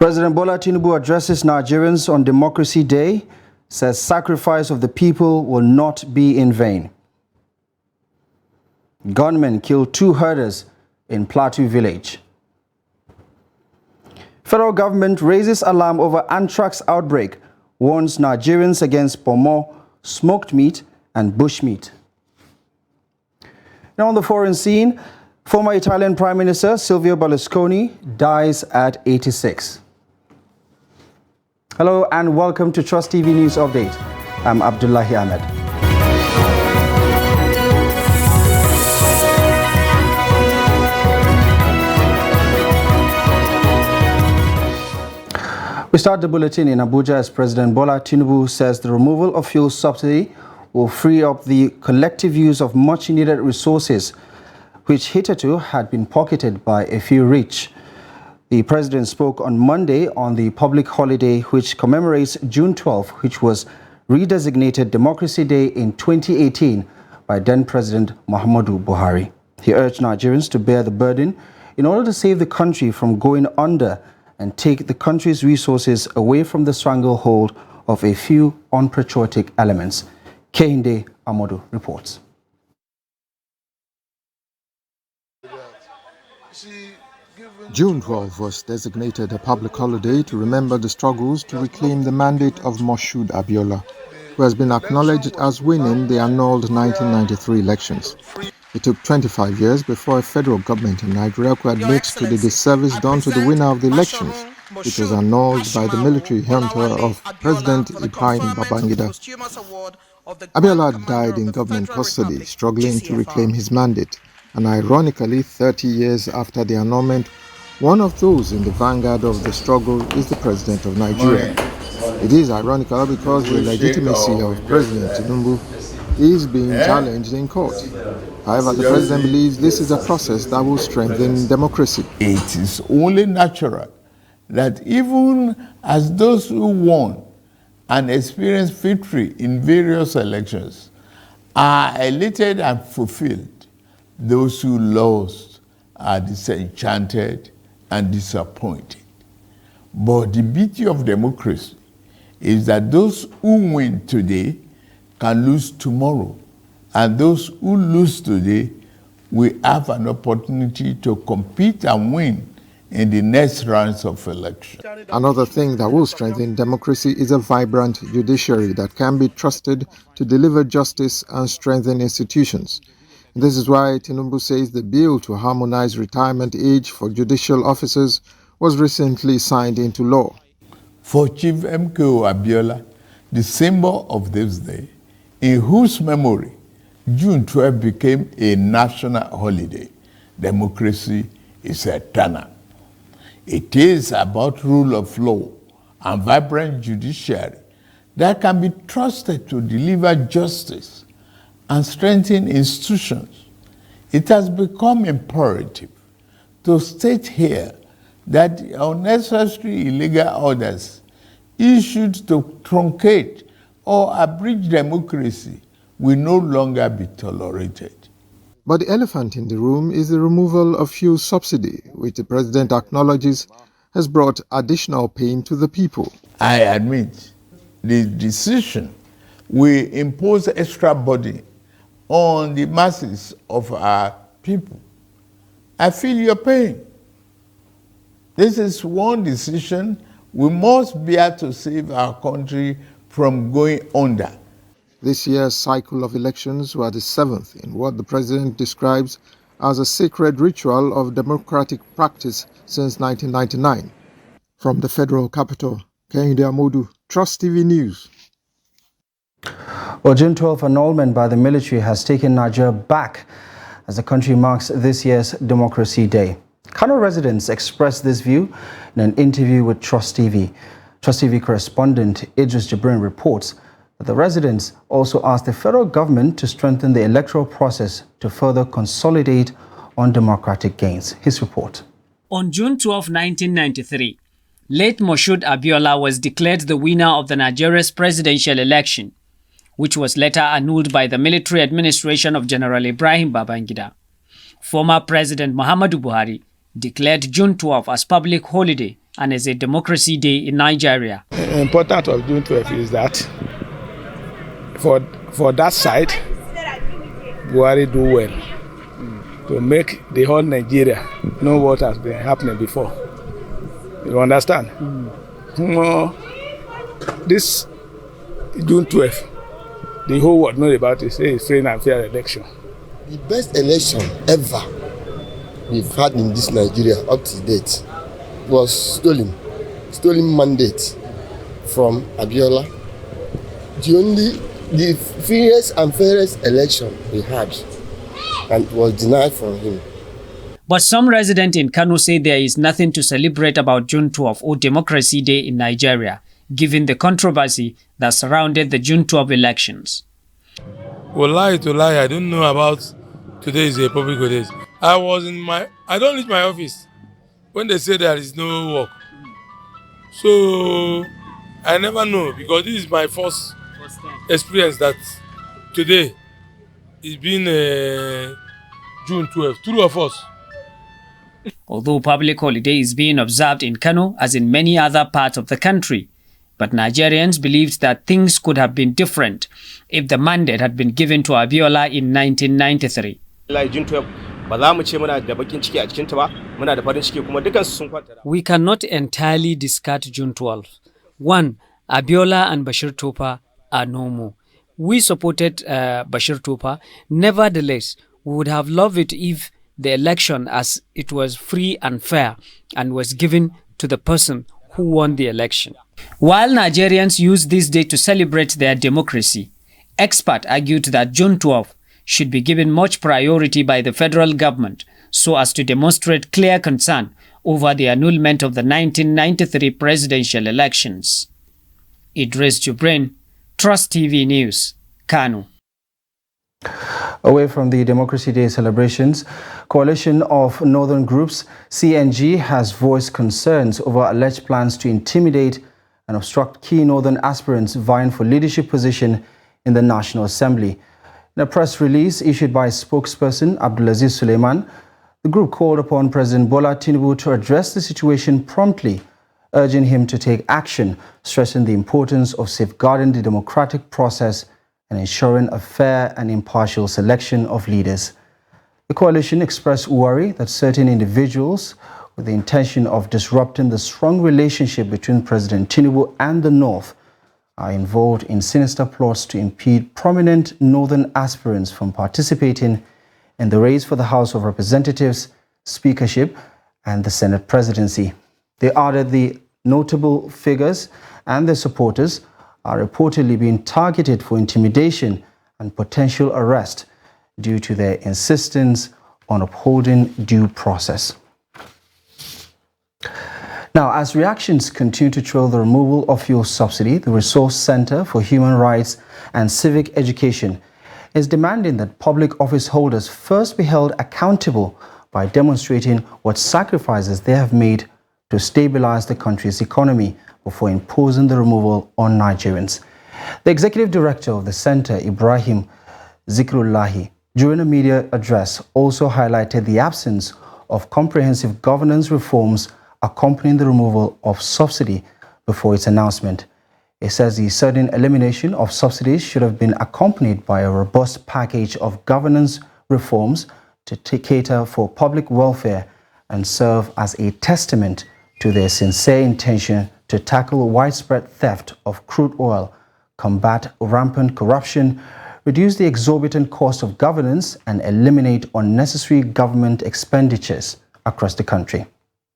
President Bola Tinubu addresses Nigerians on Democracy Day, says sacrifice of the people will not be in vain. Gunmen kill 2 herders in Plateau village. Federal government raises alarm over anthrax outbreak, warns Nigerians against pomo, smoked meat and bushmeat. Now on the foreign scene, former Italian Prime Minister Silvio Berlusconi dies at 86. Hello and welcome to Trust TV News Update. I'm Abdullahi Ahmed. We start the bulletin in Abuja as President Bola Tinubu says the removal of fuel subsidy will free up the collective use of much needed resources, which hitherto had been pocketed by a few rich. The president spoke on Monday on the public holiday which commemorates June 12, which was redesignated Democracy Day in 2018 by then President Muhammadu Buhari. He urged Nigerians to bear the burden in order to save the country from going under and take the country's resources away from the stranglehold of a few unpatriotic elements. Kehinde Amodu reports. June 12 was designated a public holiday to remember the struggles to reclaim the mandate of Moshood Abiola, who has been acknowledged as winning the annulled 1993 elections. It took 25 years before a federal government in Nigeria could admit to the disservice done to the winner of the elections, which was annulled by the military junta of President Ibrahim Babangida. Abiola died in government custody, struggling to reclaim his mandate, and ironically, 30 years after the annulment, one of those in the vanguard of the struggle is the President of Nigeria. It is ironical because the legitimacy of President Tinubu is being challenged in court. However, the President believes this is a process that will strengthen democracy. It is only natural that even as those who won and experienced victory in various elections are elated and fulfilled, those who lost are disenchanted and disappointed. But the beauty of democracy is that those who win today can lose tomorrow, and those who lose today will have an opportunity to compete and win in the next rounds of election. Another thing that will strengthen democracy is a vibrant judiciary that can be trusted to deliver justice and strengthen institutions. This is why Tinubu says the bill to harmonize retirement age for judicial officers was recently signed into law. For Chief MKO Abiola, the symbol of this day, in whose memory June 12 became a national holiday, democracy is eternal. It is about rule of law and vibrant judiciary that can be trusted to deliver justice and strengthen institutions. It has become imperative to state here that unnecessary illegal orders issued to truncate or abridge democracy will no longer be tolerated. But the elephant in the room is the removal of fuel subsidy, which the president acknowledges has brought additional pain to the people. I admit the decision will impose extra burden on the masses of our people. I feel your pain. This is one decision we must bear to save our country from going under. This year's cycle of elections were the 7th in what the president describes as a sacred ritual of democratic practice since 1999. From the federal capital, Kehinde Amodu, Trust TV News. Well, June 12 annulment by the military has taken Nigeria back as the country marks this year's Democracy Day. Kano residents expressed this view in an interview with Trust TV. Trust TV correspondent Idris Jibrin reports that the residents also asked the federal government to strengthen the electoral process to further consolidate on democratic gains. His report. On June 12, 1993, late Moshood Abiola was declared the winner of the Nigeria's presidential election, which was later annulled by the military administration of General Ibrahim Babangida. Former President Muhammadu Buhari declared June 12 as public holiday and is a Democracy Day in Nigeria. The importance of June 12 is that for that side, Buhari do well to make the whole Nigeria know what has been happening before. You understand? This June 12, the whole world knows about it. Say it's free and fair election. The best election ever we've had in this Nigeria up to date was stolen mandate from Abiola. The freest and fairest election we had, and was denied from him. But some residents in Kano say there is nothing to celebrate about June 12 or Democracy Day in Nigeria, given the controversy that surrounded the June 12 elections. Well, I don't know about today is a public holiday. I don't leave my office when they say there is no work. So I never know, because this is my first experience that today is being June 12th. Two of us. Although public holiday is being observed in Kano as in many other parts of the country, but Nigerians believed that things could have been different if the mandate had been given to Abiola in 1993. We cannot entirely discard June 12. One, Abiola and Bashir Topa are no more. We supported Bashir Topa. Nevertheless, we would have loved it if the election, as it was free and fair, and was given to the person who won the election. While Nigerians use this day to celebrate their democracy, experts argued that June 12 should be given much priority by the federal government so as to demonstrate clear concern over the annulment of the 1993 presidential elections. Idris Jubrin, Trust TV News, Kano. Away from the Democracy Day celebrations, Coalition of Northern Groups, CNG, has voiced concerns over alleged plans to intimidate and obstruct key northern aspirants vying for leadership position in the National Assembly. In a press release issued by spokesperson Abdulaziz Suleiman, the group called upon President Bola Tinubu to address the situation promptly, urging him to take action, stressing the importance of safeguarding the democratic process and ensuring a fair and impartial selection of leaders. The coalition expressed worry that certain individuals with the intention of disrupting the strong relationship between President Tinubu and the North are involved in sinister plots to impede prominent northern aspirants from participating in the race for the House of Representatives, Speakership, and the Senate presidency. They added the notable figures and their supporters are reportedly being targeted for intimidation and potential arrest due to their insistence on upholding due process. Now, as reactions continue to trail the removal of fuel subsidy, the Resource Center for Human Rights and Civic Education is demanding that public office holders first be held accountable by demonstrating what sacrifices they have made to stabilize the country's economy before imposing the removal on Nigerians. The executive director of the center, Ibrahim Zikrullahi, during a media address also highlighted the absence of comprehensive governance reforms accompanying the removal of subsidy before its announcement. It says the sudden elimination of subsidies should have been accompanied by a robust package of governance reforms to cater for public welfare and serve as a testament to their sincere intention to tackle widespread theft of crude oil, combat rampant corruption, reduce the exorbitant cost of governance, and eliminate unnecessary government expenditures across the country.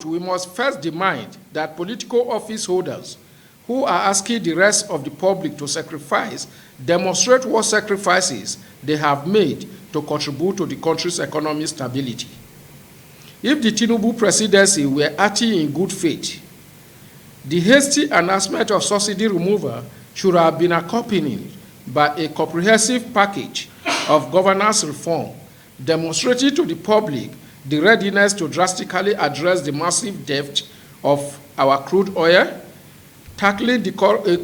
We must first demand that political office holders who are asking the rest of the public to sacrifice demonstrate what sacrifices they have made to contribute to the country's economic stability. If the Tinubu presidency were acting in good faith, the hasty announcement of subsidy removal should have been accompanied by a comprehensive package of governance reform, demonstrating to the public the readiness to drastically address the massive debt of our crude oil, tackling the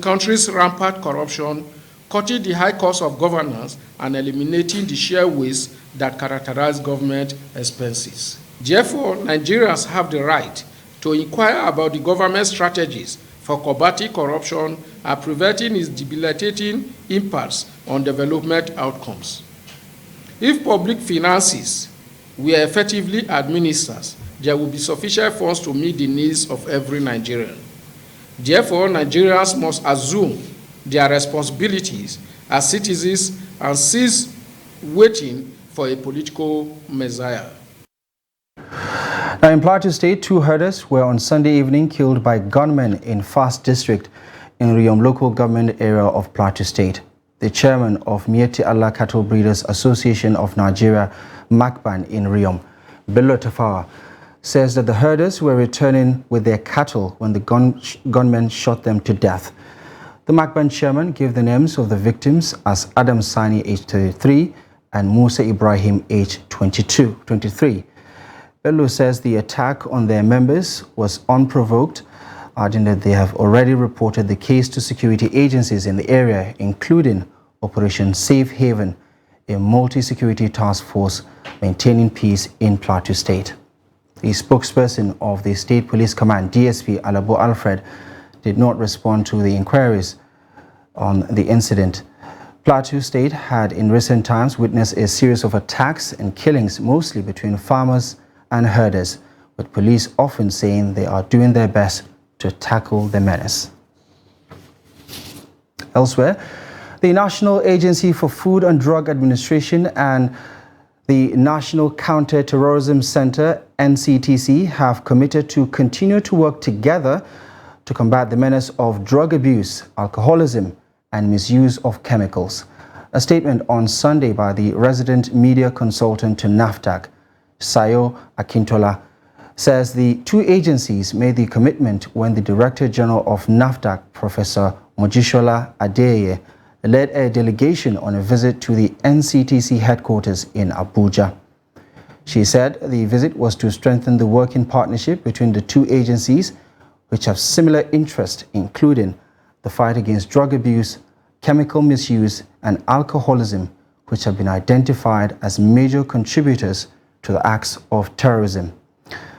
country's rampant corruption, cutting the high cost of governance, and eliminating the sheer waste that characterize government expenses. Therefore, Nigerians have the right to inquire about the government's strategies for combating corruption and preventing its debilitating impacts on development outcomes. If public finances were effectively administered, there will be sufficient funds to meet the needs of every Nigerian. Therefore, Nigerians must assume their responsibilities as citizens and cease waiting for a political messiah. Now, in Plateau State, 2 herders were on Sunday evening killed by gunmen in Fast District in Riom local government area of Plateau State. The chairman of Miyetti Allah Cattle Breeders Association of Nigeria, MACBAN in Riom, Bello Tafawa, says that the herders were returning with their cattle when the gunmen shot them to death. The MACBAN chairman gave the names of the victims as Adam Sani, age 33, and Musa Ibrahim, age 23. Bello says the attack on their members was unprovoked, adding that they have already reported the case to security agencies in the area, including Operation Safe Haven, a multi-security task force maintaining peace in Plateau State. The spokesperson of the State Police Command, DSP Alabo Alfred, did not respond to the inquiries on the incident. Plateau State had in recent times witnessed a series of attacks and killings, mostly between farmers and herders, with police often saying they are doing their best to tackle the menace. Elsewhere, the National Agency for Food and Drug Administration and the National Counter-Terrorism Center, NCTC, have committed to continue to work together to combat the menace of drug abuse, alcoholism, and misuse of chemicals. A statement on Sunday by the resident media consultant to NAFDAC, Sayo Akintola, says the 2 agencies made the commitment when the Director General of NAFDAC, Professor Mojishola Adeye, led a delegation on a visit to the NCTC headquarters in Abuja. She said the visit was to strengthen the working partnership between the 2 agencies, which have similar interests, including the fight against drug abuse, chemical misuse, and alcoholism, which have been identified as major contributors to the acts of terrorism.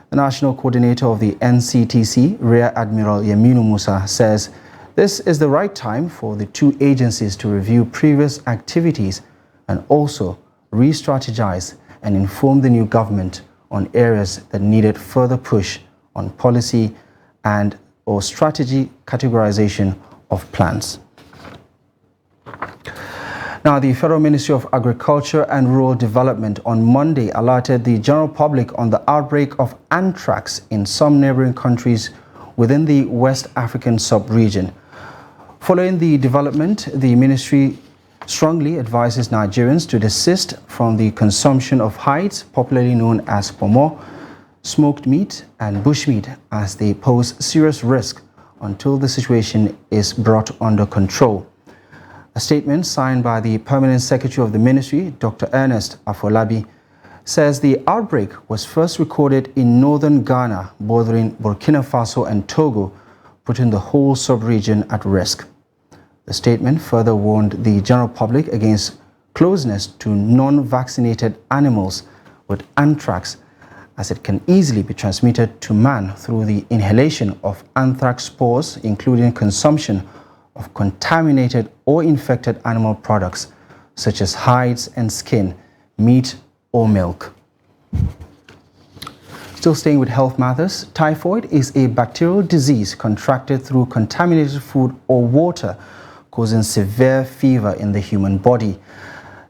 The national coordinator of the NCTC, Rear Admiral Yaminu Musa, says this is the right time for the 2 agencies to review previous activities and also re-strategize and inform the new government on areas that needed further push on policy and or strategy categorization of plans. Now, the Federal Ministry of Agriculture and Rural Development on Monday alerted the general public on the outbreak of anthrax in some neighboring countries within the West African sub-region. Following the development, the ministry strongly advises Nigerians to desist from the consumption of hides, popularly known as pomo, smoked meat, and bushmeat, as they pose serious risk until the situation is brought under control. A statement signed by the Permanent Secretary of the Ministry, Dr. Ernest Afolabi, says the outbreak was first recorded in northern Ghana, bordering Burkina Faso and Togo, putting the whole sub-region at risk. The statement further warned the general public against closeness to non-vaccinated animals with anthrax, as it can easily be transmitted to man through the inhalation of anthrax spores, including consumption of contaminated or infected animal products such as hides and skin, meat or milk. Still staying with health matters, typhoid is a bacterial disease contracted through contaminated food or water, causing severe fever in the human body.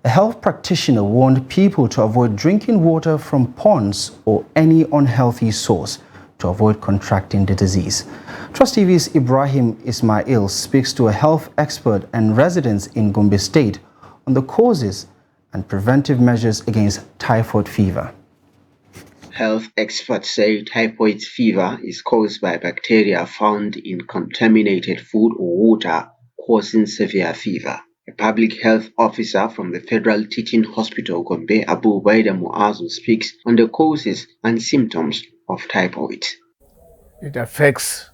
A health practitioner warned people to avoid drinking water from ponds or any unhealthy source to avoid contracting the disease. Trust TV's Ibrahim Ismail speaks to a health expert and residents in Gombe State on the causes and preventive measures against typhoid fever. Health experts say typhoid fever is caused by bacteria found in contaminated food or water, causing severe fever. A public health officer from the Federal Teaching Hospital Gombe, Abu Baida Muazu, speaks on the causes and symptoms of typhoid. It affects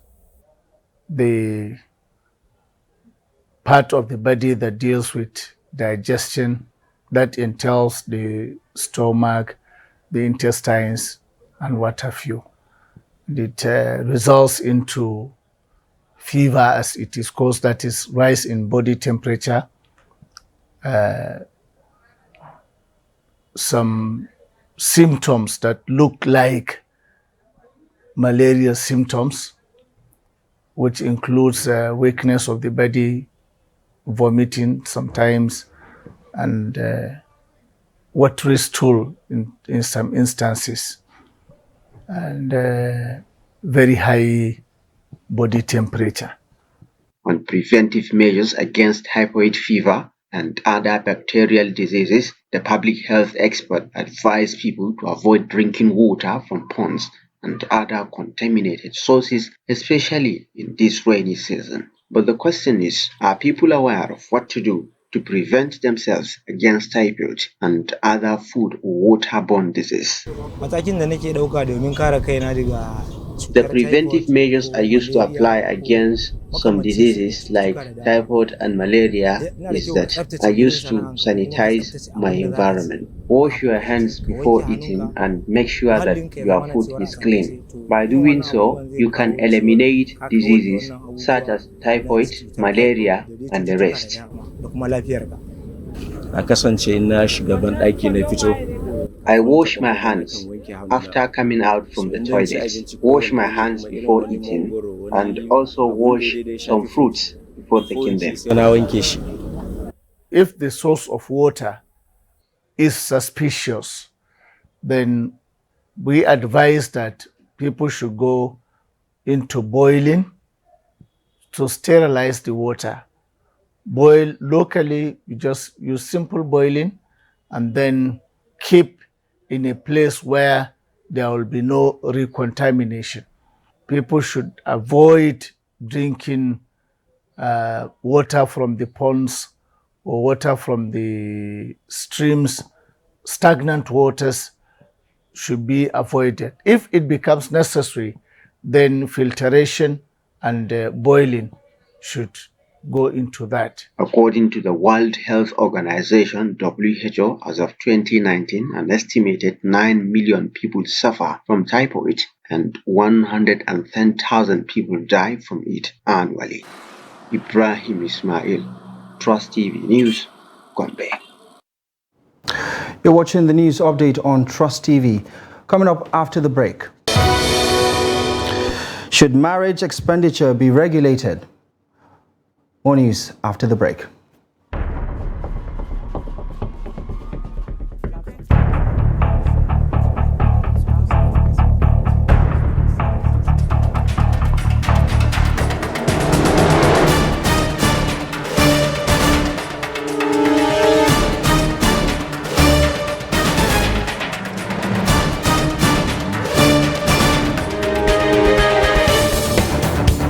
the part of the body that deals with digestion, that entails the stomach, the intestines, and what have you. It results into fever, as it is called, that is rise in body temperature, some symptoms that look like malaria symptoms, which includes weakness of the body, vomiting sometimes, and watery stool in some instances, and very high body temperature. On preventive measures against typhoid fever and other bacterial diseases, the public health expert advised people to avoid drinking water from ponds and other contaminated sources, especially in this rainy season. But the question is, are people aware of what to do to prevent themselves against typhoid and other food or waterborne disease? The preventive measures I used to apply against some diseases like typhoid and malaria is that I used to sanitize my environment. Wash your hands before eating and make sure that your food is clean. By doing so, you can eliminate diseases such as typhoid, malaria, and the rest. I wash my hands after coming out from the toilet, wash my hands before eating, and also wash some fruits before taking them. If the source of water is suspicious, then we advise that people should go into boiling to sterilize the water. Boil locally, you just use simple boiling, and then keep in a place where there will be no recontamination. People should avoid drinking water from the ponds or water from the streams. Stagnant waters should be avoided. If it becomes necessary, then filtration and boiling should go into that. According to the World Health Organization, WHO, as of 2019, an estimated 9 million people suffer from typhoid and 110,000 people die from it annually. Ibrahim Ismail, Trust TV News, Gombe. You're watching the news update on Trust TV. Coming up after the break. Should marriage expenditure be regulated? More news after the break.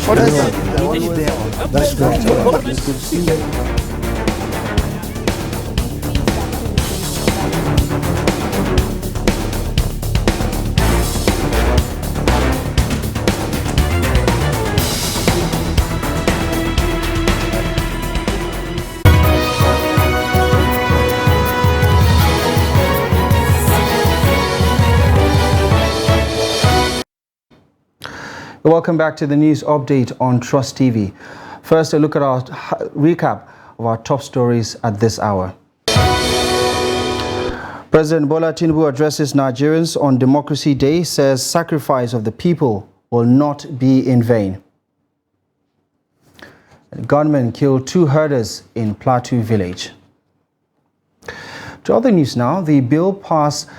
What is that? That's great. Welcome back to the news update on Trust TV. First, a look at our recap of our top stories at this hour. President Bola Tinubu addresses Nigerians on Democracy Day, says sacrifice of the people will not be in vain. Gunmen killed 2 herders in Plateau village. To other news now, the bill passed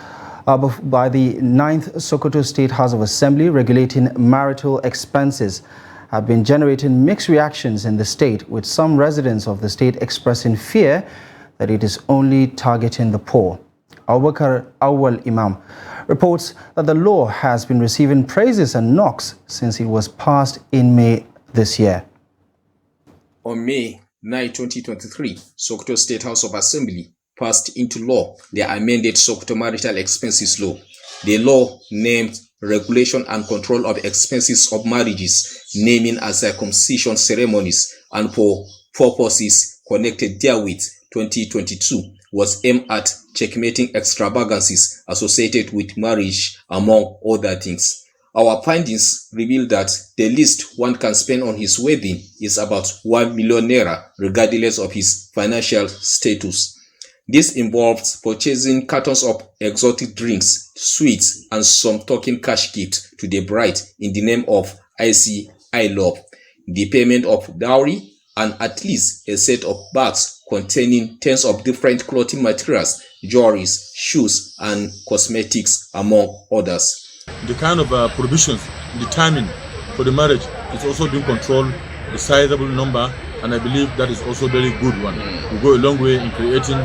by the 9th Sokoto State House of Assembly regulating marital expenses have been generating mixed reactions in the state, with some residents of the state expressing fear that it is only targeting the poor. Abubakar Awal Imam reports that the law has been receiving praises and knocks since it was passed in May this year. On May 9, 2023, Sokoto State House of Assembly passed into law the amended Sokoto Marital Expenses Law. The law named Regulation and Control of Expenses of Marriages, naming as circumcision ceremonies and for purposes connected therewith 2022 was aimed at checkmating extravagances associated with marriage, among other things. Our findings reveal that the least one can spend on his wedding is about 1 million naira, regardless of his financial status. This involves purchasing cartons of exotic drinks, sweets, and some token cash gifts to the bride in the name of I Love, the payment of dowry, and at least a set of bags containing tens of different clothing materials, jewelries, shoes, and cosmetics, among others. The kind of provisions, the timing for the marriage is also being controlled, a sizable number, and I believe that is also a very good one. We go a long way in creating,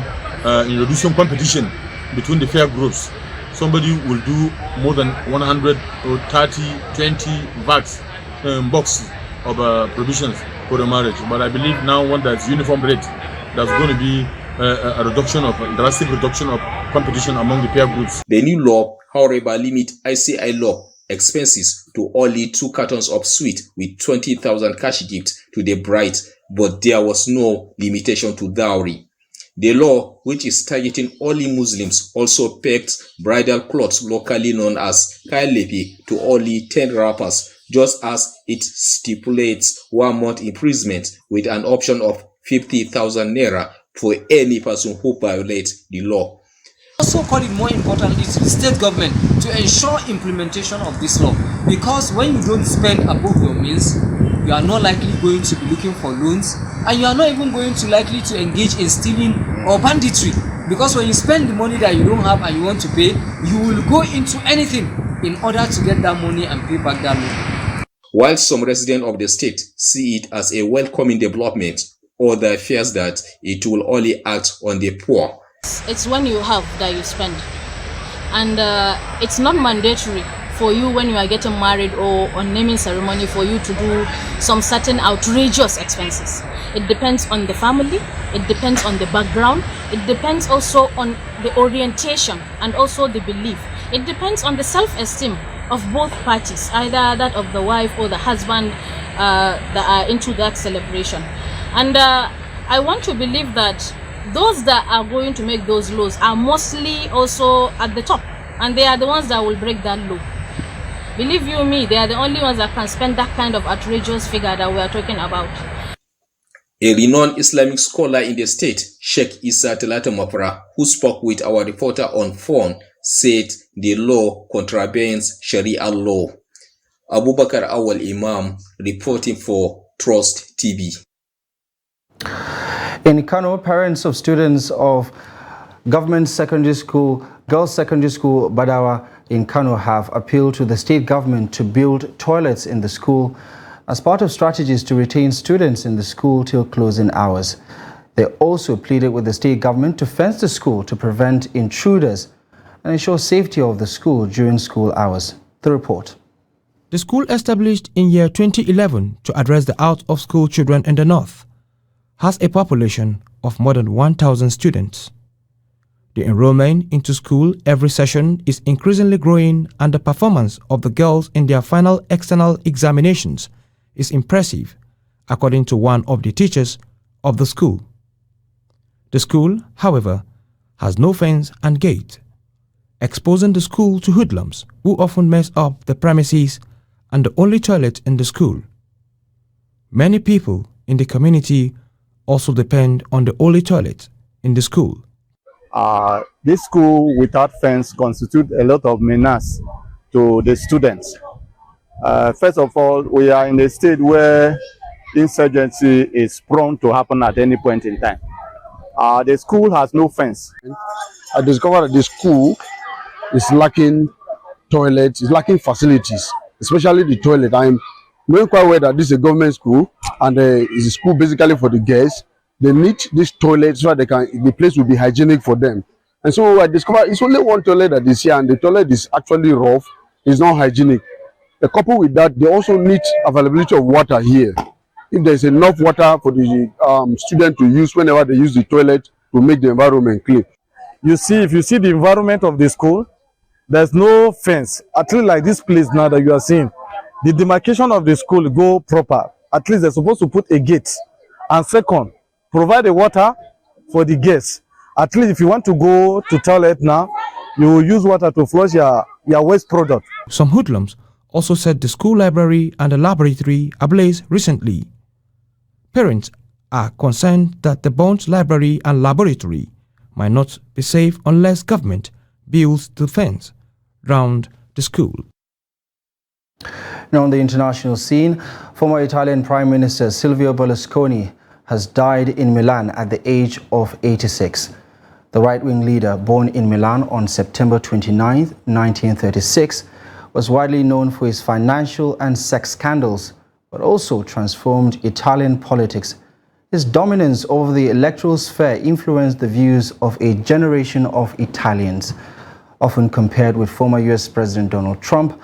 in reducing competition between the fair groups. Somebody will do more than 100 or 30, 20 boxes of provisions for the marriage. But I believe now one that's uniform rate, there's going to be a drastic reduction of competition among the peer groups. The new law, however, limit ICI law expenses to only 2 cartons of sweet with 20,000 cash gifts to the bride, but there was no limitation to dowry. The law, which is targeting only Muslims, also pegged bridal clothes locally known as kailepi to only 10 wrappers, just as it stipulates 1 month imprisonment with an option of 50,000 naira for any person who violates the law. Also call it more importantly to the state government to ensure implementation of this law, because when you don't spend above your means, you are not likely going to be looking for loans, and you are not even going to likely to engage in stealing or banditry, because when you spend the money that you don't have and you want to pay, you will go into anything in order to get that money and pay back that loan. While some residents of the state see it as a welcoming development, others fear that it will only act on the poor. It's when you have that you spend, and it's not mandatory for you when you are getting married or on naming ceremony for you to do some certain outrageous expenses. It depends on the family, it depends on the background, it depends also on the orientation and also the belief. It depends on the self-esteem of both parties, either that of the wife or the husband that are into that celebration. And I want to believe that those that are going to make those laws are mostly also at the top, and they are the ones that will break that law. Believe you me, they are the only ones that can spend that kind of outrageous figure that we are talking about. A renowned Islamic scholar in the state, Sheikh Isa Talata Mafra, who spoke with our reporter on phone, said the law contravenes Sharia law. Abubakar Awal Imam, reporting for Trust TV. In Kano, parents of students of Government Secondary School, Girls Secondary School Badawa in Kano have appealed to the state government to build toilets in the school as part of strategies to retain students in the school till closing hours. They also pleaded with the state government to fence the school to prevent intruders and ensure safety of the school during school hours. The report. The school, established in year 2011 to address the out-of-school children in the north, has a population of more than 1,000 students. The enrollment into school every session is increasingly growing, and the performance of the girls in their final external examinations is impressive, according to one of the teachers of the school. The school, however, has no fence and gate, exposing the school to hoodlums who often mess up the premises and the only toilet in the school. Many people in the community also depend on the only toilet in the school. This school without fence constitutes a lot of menace to the students. First of all, we are in a state where insurgency is prone to happen at any point in time. The school has no fence. I discovered that the school is lacking toilets, is lacking facilities, especially the toilet. I'm knowing quite well that this is a government school and it's a school basically for the girls. They need this toilet so that the place will be hygienic for them. And so I discovered it's only one toilet that is here, and the toilet is actually rough, it's not hygienic. Coupled with that, they also need availability of water here. If there's enough water for the student to use whenever they use the toilet to make the environment clean. You see, if you see the environment of the school, there's no fence. At least like this place now that you are seeing, the demarcation of the school go proper. At least they're supposed to put a gate. And second, provide the water for the guests. At least if you want to go to toilet now, you will use water to flush your waste product. Some hoodlums also set the school library and the laboratory ablaze recently. Parents are concerned that the burnt library and laboratory might not be safe unless government builds the fence round the school. Now on the international scene, former Italian Prime Minister Silvio Berlusconi has died in Milan at the age of 86. The right-wing leader, born in Milan on September 29, 1936, was widely known for his financial and sex scandals, but also transformed Italian politics. His dominance over the electoral sphere influenced the views of a generation of Italians. Often compared with former US President Donald Trump,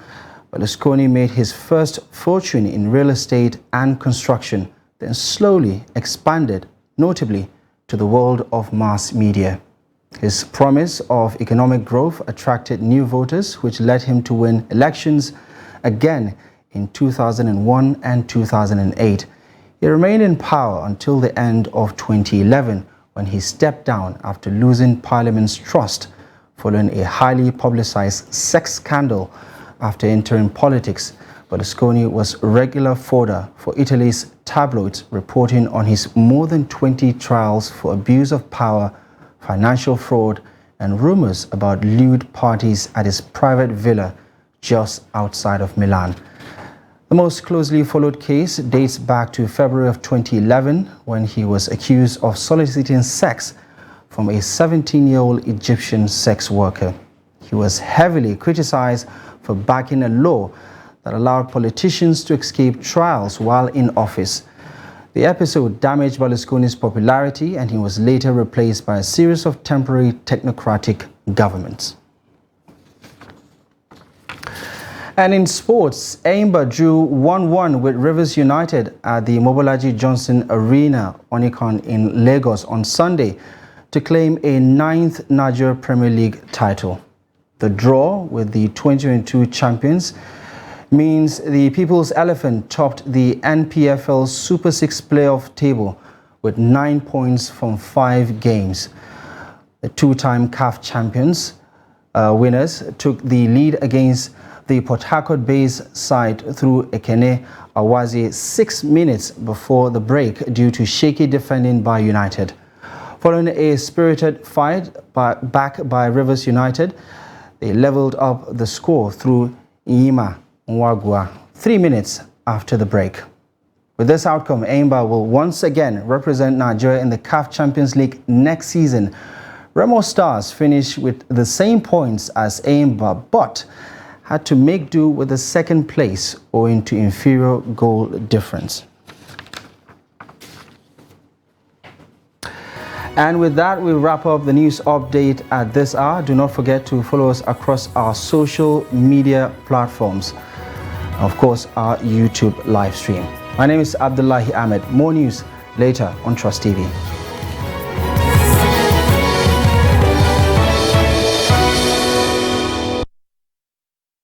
Berlusconi made his first fortune in real estate and construction, then slowly expanded, notably, to the world of mass media. His promise of economic growth attracted new voters, which led him to win elections again in 2001 and 2008. He remained in power until the end of 2011, when he stepped down after losing Parliament's trust following a highly publicized sex scandal. After entering politics, Berlusconi was regular fodder for Italy's tabloids, reporting on his more than 20 trials for abuse of power, financial fraud, and rumors about lewd parties at his private villa just outside of Milan. The most closely followed case dates back to February of 2011, when he was accused of soliciting sex from a 17-year-old Egyptian sex worker. He was heavily criticized for backing a law that allowed politicians to escape trials while in office. The episode damaged Berlusconi's popularity, and he was later replaced by a series of temporary technocratic governments. And in sports, Enyimba drew 1-1 with Rivers United at the Mobolaji Johnson Arena, Onikan in Lagos on Sunday to claim a 9th Nigeria Premier League title. The draw with the 2022 champions means the People's Elephant topped the NPFL Super 6 playoff table with 9 points from 5 games. The two-time CAF champions winners took the lead against the Port Harcourt-based side through Ekene Awazi 6 minutes before the break due to shaky defending by United. Following a spirited fight back by Rivers United, they leveled up the score through Inyima Nwagwa 3 minutes after the break. With this outcome, Enyimba will once again represent Nigeria in the CAF Champions League next season. Remo Stars finished with the same points as Enyimba, but had to make do with the second place owing to inferior goal difference. And with that, we wrap up the news update at this hour. Do not forget to follow us across our social media platforms. Of course, our YouTube live stream. My name is Abdullahi Ahmed. More news later on Trust TV.